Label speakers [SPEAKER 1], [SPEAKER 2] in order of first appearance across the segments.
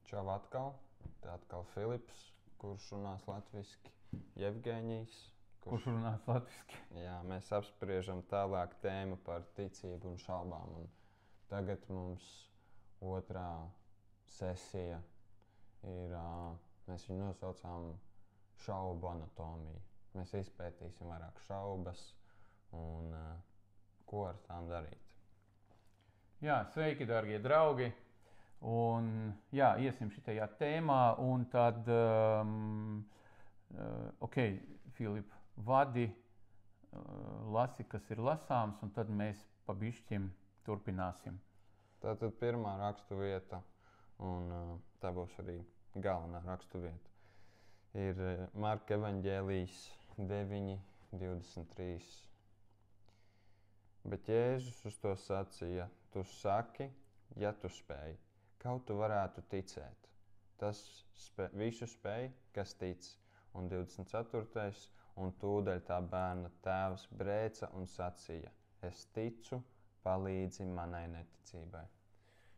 [SPEAKER 1] Čau atkal. Te atkal Filips, kurš runās latviski, Jevgeņijs.
[SPEAKER 2] Kurš runās latviski?
[SPEAKER 1] Jā, mēs apspriežam tālāk tēmu par ticību un šaubām. Un tagad mums otrā sesija ir, mēs viņu nosaucām šaubu anatomiju. Mēs izpētīsim vairāk šaubas un ko ar tām darīt.
[SPEAKER 2] Jā, sveiki, darbie draugi! Un, jā, iesim šitajā tēmā, un tad, Filip, vadi, lasi, kas ir lasāms, un tad mēs pa bišķim turpināsim.
[SPEAKER 1] Tātad pirmā raksturvieta, un tā būs arī galvenā raksturvieta, ir Marka evaņģēlijs 9:23. Bet Jēzus uz to sacīja: tu saki, ja tu spēj. Kaut tu varētu ticēt. Tas visu spēj, kas tic. Un 24. Un tūdaļ tā bērna tēvs brēca un sacīja: es ticu, palīdzi manai neticībai.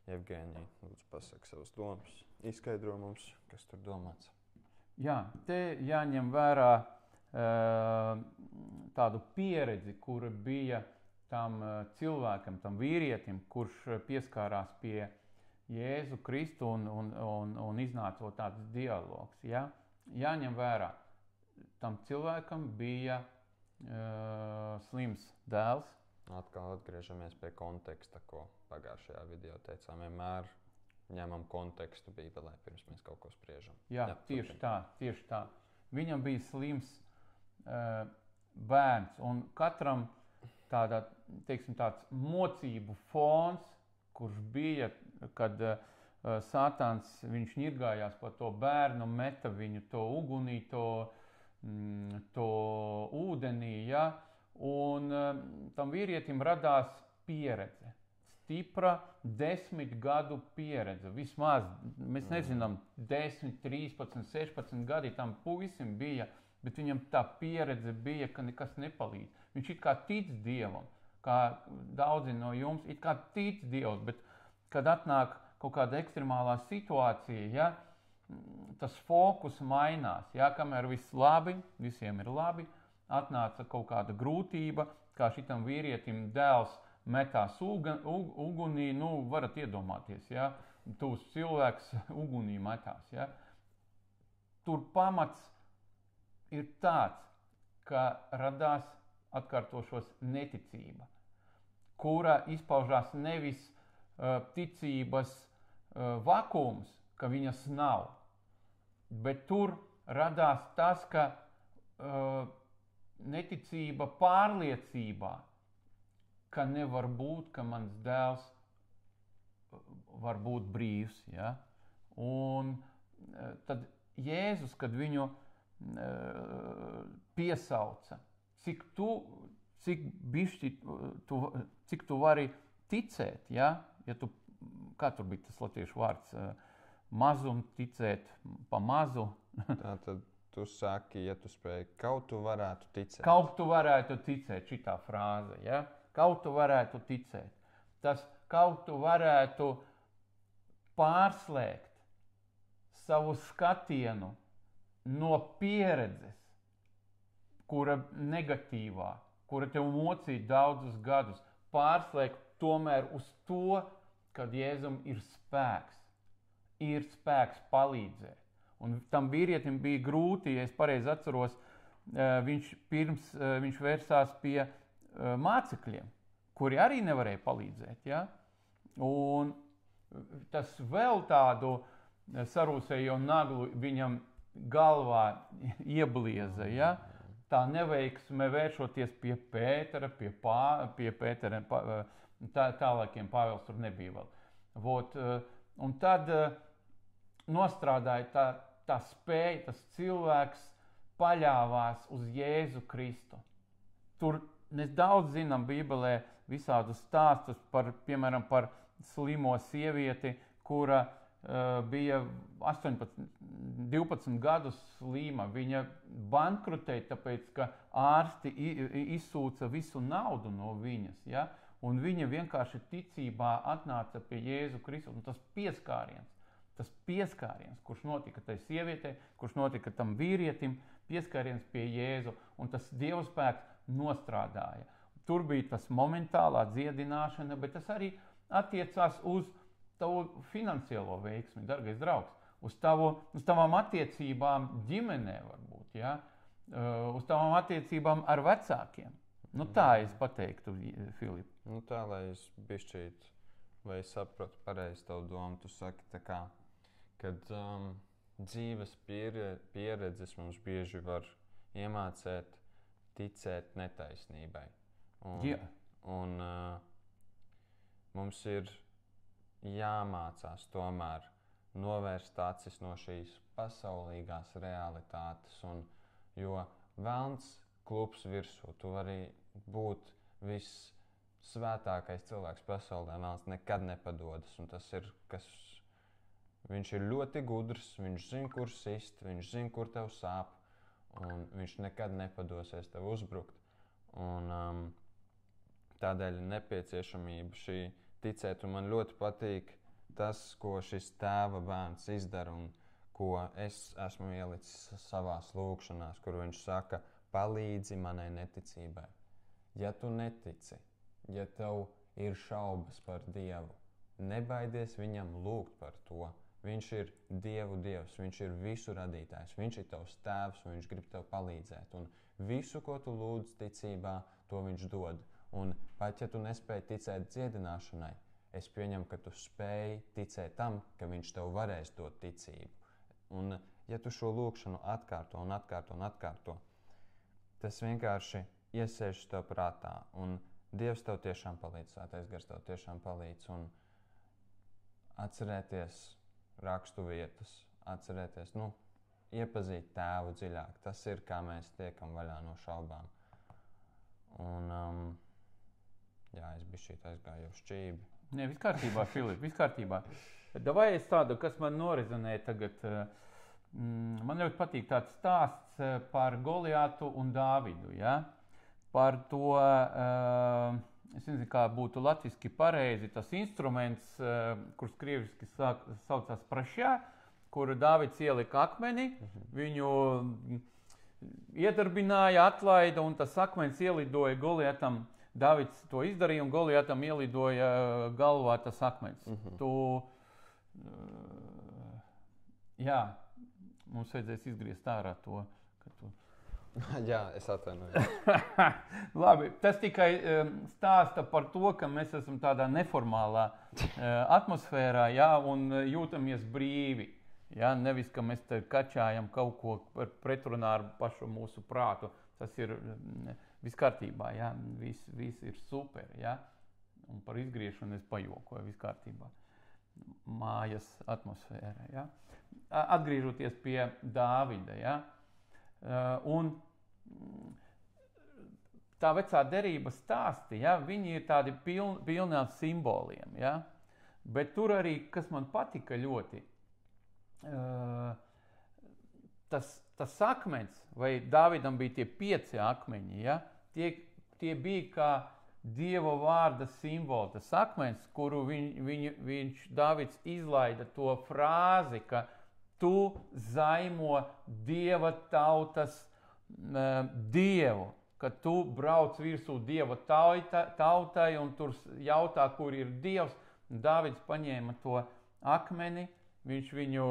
[SPEAKER 1] Jevgeņij, lūdzu pasaka savas domas. Izskaidro mums, kas tur domāts.
[SPEAKER 2] Jā, te jāņem vērā tādu pieredzi, kura bija tam cilvēkam, tam vīrietim, kurš pieskārās pie Jēzu Kristu un iznāca tāds dialogs. Ja? Jāņem vērā, tam cilvēkam bija slims dēls.
[SPEAKER 1] Atkal atgriežamies pie konteksta, ko pagājušajā video teicām. Vienmēr ņemam kontekstu Bībelē, pirms mēs kaut ko spriežam.
[SPEAKER 2] Jā, tieši tā. Viņam bija slims bērns, un katram tāds mocību fons, kurš bija, kad Sātans viņš ņirgājās par to bērnu, meta viņu to ugunī, to ūdenī, ja? Un tam vīrietim radās pieredze. Stipra 10 gadu pieredze. Vismaz, mēs nezinām, 10, 13, 16 gadi tam puisim bija, bet viņam tā pieredze bija, ka nekas nepalīdz. Viņš it kā tic Dievam, kā daudzi no jums it kā tic Dievs, bet kad atnāk kaut kāda ekstremālā situācija, ja, tas fokus mainās. Ja, kamēr viss labi, visiem ir labi, atnāca kaut kāda grūtība, kā šitam vīrietim dēls metās ugunī, varat iedomāties, ja, tūs cilvēks ugunī metās. Ja. Tur pamats ir tāds, ka radās, atkārtošos, neticība, kura izpaužās nevis ticības vakums, ka viņas nav, bet tur radās tas, ka neticība pārliecībā, ka nevar būt, ka mans dēls var būt brīvs. Ja? Un tad Jēzus, kad viņu piesauca, cik tu vari ticēt, ja tu, kā tur bija tas latviešu vārds, mazum ticēt pa mazu.
[SPEAKER 1] Tātad tu saki, ja tu spēj, kaut tu varētu ticēt.
[SPEAKER 2] Kaut tu varētu ticēt, šitā frāze, ja? Kaut tu varētu ticēt. Tas kaut tu varētu pārslēgt savu skatienu no pieredzes, kura negatīvā, kura tev mocīja daudzus gadus, pārslēgt tomēr uz to, kad Jēzum ir spēks palīdzēt. Un tam vīrietim bija grūti, ja es pareizi atceros, viņš vērsās pie mācekļiem, kuri arī nevarēja palīdzēt. Ja? Un tas vēl tādu sarūsējo naglu viņam galvā ieblieza. Ja? Tā neveiksme vēršoties pie Pētera, pie Pētera tālākiem Pāvils tur nebija vēl. Un tad nostrādāja tā spēja, tas cilvēks paļāvās uz Jēzu Kristu. Tur mēs daudz zinām Bībelē visādus stāstus piemēram, par slimo sievieti, kura bija 12 gadus slima. Viņa bankrutēja, tāpēc, ka ārsti izsūca visu naudu no viņas. Ja? Un viņa vienkārši ticībā atnāca pie Jēzu Kristu. Un tas pieskāriens, tas pieskāriens, kurš notika tai sievietei, kurš notika tam vīrietim, pieskāriens pie Jēzu, un tas Dieva spēks nostrādāja. Tur bija tas momentālā dziedināšana, bet tas arī attiecās uz tavu finansiālo veiksmi, dargais draugs, uz tavām attiecībām ģimenē varbūt, ja? Uz tavām attiecībām ar vecākiem. Nu tā es pateiktu, Filip.
[SPEAKER 1] Nu tā, lai es bišķīt, vai es sapratu pareizi tavu domu, tu saki tā kā, kad dzīves pieredzes mums bieži var iemācēt ticēt netaisnībai. Un mums ir jāmācās tomēr novērst acis no šīs pasaulīgās realitātes, jo velns klups virsū, tu vari būt vissvētākais cilvēks pasaulē, velns nekad nepadodas, un tas ir, viņš ir ļoti gudrs, viņš zina, kur sist, viņš zina, kur tev sāp, un viņš nekad nepadosies tev uzbrukt. Un tādēļ ir nepieciešamība šī ticēt, un man ļoti patīk tas, ko šis tēva bērns izdara, un ko es esmu ielicis savās lūkšanās, kur viņš saka, palīdzi manai neticībai. Ja tu netici, ja tev ir šaubas par Dievu, nebaidies viņam lūgt par to. Viņš ir Dievu Dievs, viņš ir visu radītājs, viņš ir tavs tēvs, un viņš grib tev palīdzēt. Un visu, ko tu lūdz ticībā, to viņš dod. Un pat ja tu nespēji ticēt dziedināšanai, es pieņemu, ka tu spēji ticēt tam, ka viņš tev varēs dot ticību. Un ja tu šo lūkšanu atkārto, tas vienkārši iesēžas tev prātā, un Dievs tev tiešām palīdz, Svētais Gars tev tiešām palīdz, un atcerēties rakstu vietas, atcerēties, iepazīt tēvu dziļāk. Tas ir, kā mēs tiekam vaļā no šaubām. Un, es bišķīt aizgāju uz šķībi.
[SPEAKER 2] Nē, viss kārtībā, Filip, viss kārtībā. Davai es tādu, kas man norezonē tagad. Man ļoti patīk tāds stāsts par Goliātu un Dāvidu, ja? Par to, es nezinu, kā būtu latviski pareizi, tas instruments, kurš krieviski saucās prašjā, kuru Dāvids ielika akmeni, viņu iedarbināja, atlaida, un tas akmens ielidoja Goliātam. Dāvids to izdarīja, un Goliātam ielidoja galvā tas akmens. Mums vajadzēs izgriezt ārā to, ka tu...
[SPEAKER 1] Jā, es atvainoju.
[SPEAKER 2] Labi, tas tikai stāsta par to, ka mēs esam tādā neformālā atmosfērā, un jūtamies brīvi. Ja? Nevis, ka mēs te kačājam kaut ko pretrunā ar pašu mūsu prātu. Tas ir viss kārtībā, ja? Viss ir super. Ja? Un par izgriešanu es pajokoju, viss kārtībā. Mājas atmosfēra. Ja? Atgriežoties pie Dāvida, ja? Un tā vecā derības stāsti, ja? Viņi ir tādi pilni ar simboliem. Ja? Bet tur arī, kas man patika ļoti, tas akmens, vai Dāvidam bija tie 5 akmeņi, ja? Tie bija kā Dieva vārda simboli. Tas akmens, kuru Dāvids izlaida to frāzi, ka tu zaimo Dieva tautas Dievu, ka tu brauc virsū Dieva tautai un tur jautā, kur ir Dievs. Dāvids paņēma to akmeni, viņš viņu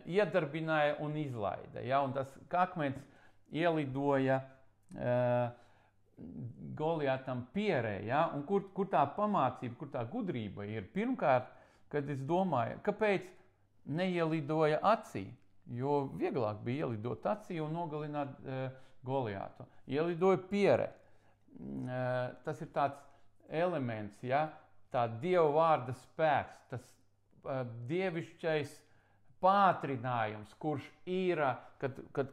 [SPEAKER 2] iedarbināja un izlaida. Ja? Un tas akmens ielidoja Goliātam pierē. Ja? Un kur tā pamācība, kur tā gudrība ir? Pirmkārt, kad es domāju, kāpēc neielidoja acī, jo vieglāk bija ielidot acī un nogalināt Goliātu. Ielidoja pierē. Tas ir tāds elements, ja? Tā Dieva vārda spēks, tas dievišķais pātrinājums, kurš ir,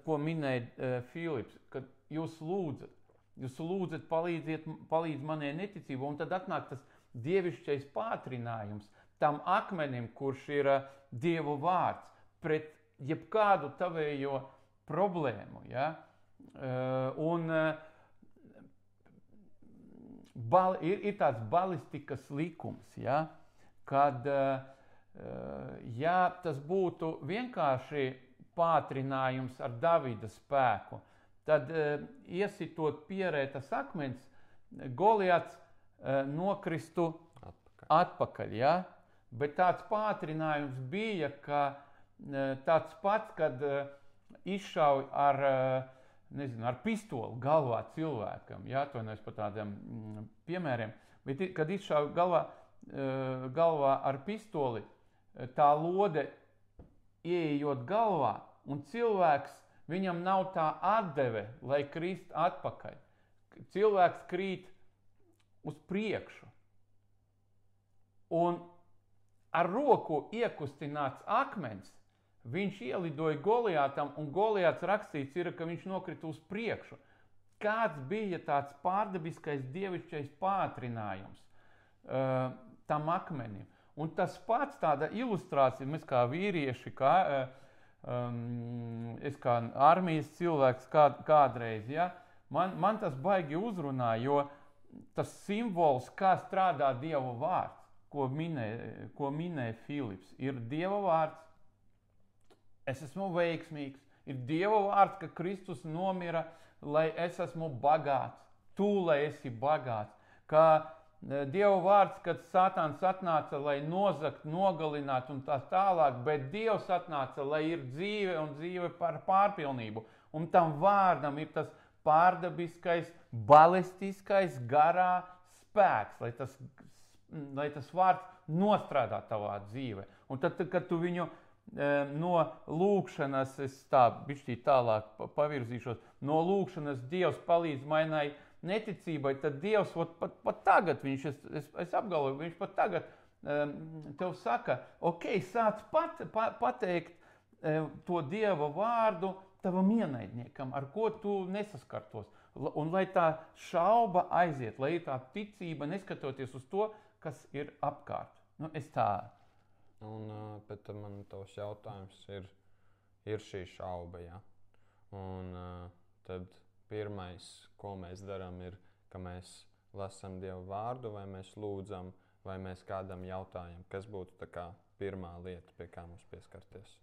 [SPEAKER 2] ko minēja Filips, kad jūs lūdzat palīdz manai neticībai, un tad atnāk tas dievišķais pātrinājums tam akmenim, kurš ir Dieva vārds, pret jebkādu tavējo problēmu. Ja? Ir tāds balistikas likums, ja? Kad ja tas būtu vienkārši pātrinājums ar Davida spēku, tad iesitot pierētas akmens, Goliats nokristu atpakaļ. Ja? Bet tāds pātrinājums bija, ka tāds pats, kad izšauj ar pistoli galvā cilvēkam, jāatvainojas par tādiem piemēriem, bet kad izšauj galvā ar pistoli, tā lode ieejot galvā, un cilvēks, viņam nav tā atdeve, lai krist atpakaļ. Cilvēks krīt uz priekšu. Un ar roku iekustināts akmens, viņš ielidoja Goliātam, un Goliāts rakstīts ir, ka viņš nokrita uz priekšu. Kāds bija tāds pārdabiskais dievišķais pātrinājums tam akmenim? Un tas pats tāda ilustrācija, mēs kā vīrieši, es kā armijas cilvēks kādreiz, ja, man tas baigi uzrunā, jo tas simbols, kā strādā Dieva vārds, ko minēja Filips, ir Dieva vārds, es esmu veiksmīgs, ir Dieva vārds, ka Kristus nomira, lai es esmu bagāts, tu, lai esi bagāts, ka Dieva vārds, kad Sātāns atnāca, lai nozagt, nogalināt un tā tālāk, bet Dievs atnāca, lai ir dzīve un dzīve par pārpilnību. Un tam vārdam ir tas pārdabiskais, balistiskais, garā spēks, lai tas vārds nostrādā tavā dzīvē. Un tad, kad tu viņu no lūkšanas, es tā bišķī tālāk pavirzīšos, no lūkšanas Dievs palīdz mainai neticībai, tad Dievs pat tagad, es apgalvoju, viņš pat tagad tev saka, ok, sāc pateikt to Dieva vārdu tavam ienaidniekam, ar ko tu nesaskartos. Un lai tā šauba aiziet, lai ir tā ticība, neskatoties uz to, kas ir apkārt. Nu, es tā.
[SPEAKER 1] Bet man tavs jautājums ir šī šauba, ja? Un tad pirmais, ko mēs darām, ir, ka mēs lasām Dieva vārdu, vai mēs lūdzam, vai mēs kādam jautājam, kas būtu tā kā pirmā lieta, pie kā mums pieskarties.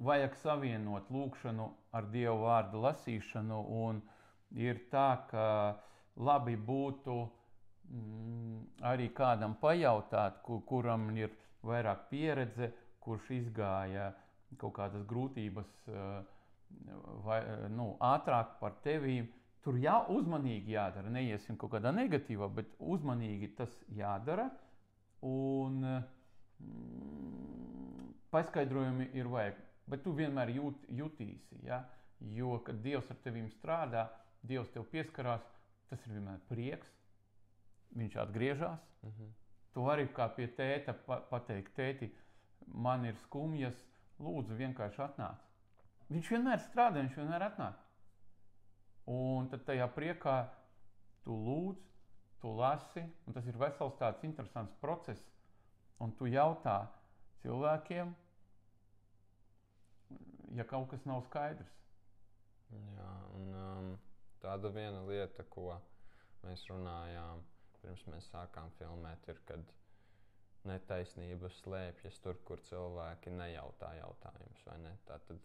[SPEAKER 2] Vajag savienot lūkšanu ar Dieva vārdu lasīšanu, un ir tā, ka labi būtu arī kādam pajautāt, kuram ir vairāk pieredze, kurš izgāja kaut kādas grūtības ātrāk par tevīm. Tur uzmanīgi jādara, neiesim kaut kādā negatīvā, bet uzmanīgi tas jādara, un paskaidrojumi ir vajag, bet tu vienmēr jutīsi, ja? Jo, kad Dievs ar tevīm strādā, Dievs tev pieskarās, tas ir vienmēr prieks, viņš atgriežās. Tu vari kā pie tēta pateikt, tēti, man ir skumjas, lūdzu vienkārši atnāc. Viņš vienmēr strādā, viņš vienmēr atnāk. Un tad tajā priekā tu lūdz, tu lasi, un tas ir vesels tāds interesants process. Un tu jautā cilvēkiem, ja kaut kas nav skaidrs.
[SPEAKER 1] Jā, un tāda viena lieta, ko mēs runājām, pirms mēs sākām filmēt, ir, kad netaisnība slēpjas tur, kur cilvēki nejautā jautājumus, vai ne? Tātad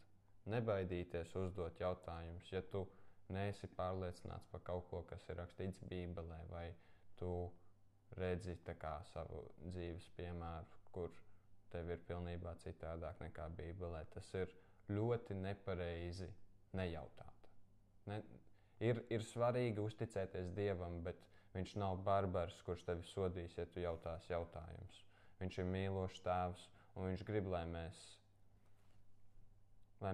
[SPEAKER 1] nebaidīties uzdot jautājumus, ja tu neesi pārliecināts par kaut ko, kas ir rakstīts Bībelē, vai tu redzi tā kā savu dzīves piemēru, kur tev ir pilnībā citādāk nekā Bībelē. Tas ir ļoti nepareizi nejautāt. Ir svarīgi uzticēties Dievam, bet viņš nav barbars, kurš tevi sodīs, ja tu jautās jautājumus. Viņš ir mīlošs tēvs, un viņš grib, lai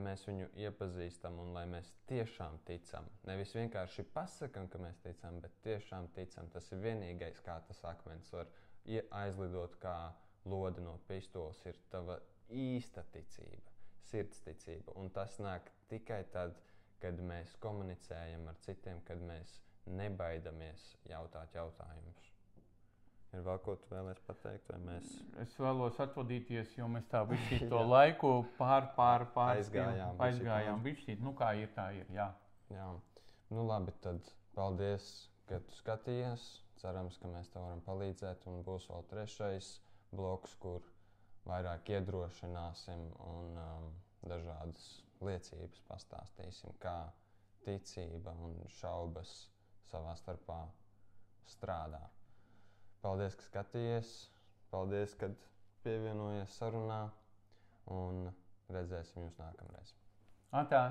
[SPEAKER 1] mēs viņu iepazīstam un lai mēs tiešām ticam. Nevis vienkārši pasakam, ka mēs ticam, bet tiešām ticam. Tas ir vienīgais, kā tas akmens var aizlidot kā lode no pistoles, ir tava īsta ticība, sirdsticība. Un tas nāk tikai tad, kad mēs komunicējam ar citiem, kad mēs nebaidamies jautāt jautājumus. Ir vēl ko tu vēlies pateikt, vai mēs?
[SPEAKER 2] Es vēlos atvadīties, jo mēs tā bišķīt to laiku aizgājām bišķīt. Nu kā ir, tā ir, jā.
[SPEAKER 1] Jā. Nu labi, tad paldies, ka tu skatījies. Cerams, ka mēs tev varam palīdzēt, un būs vēl trešais bloks, kur vairāk iedrošināsim un dažādas liecības pastāstīsim, kā ticība un šaubas savā starpā strādā. Paldies, ka skatījies, paldies, ka pievienojies sarunā un redzēsim jūs nākamreiz.
[SPEAKER 2] Atā!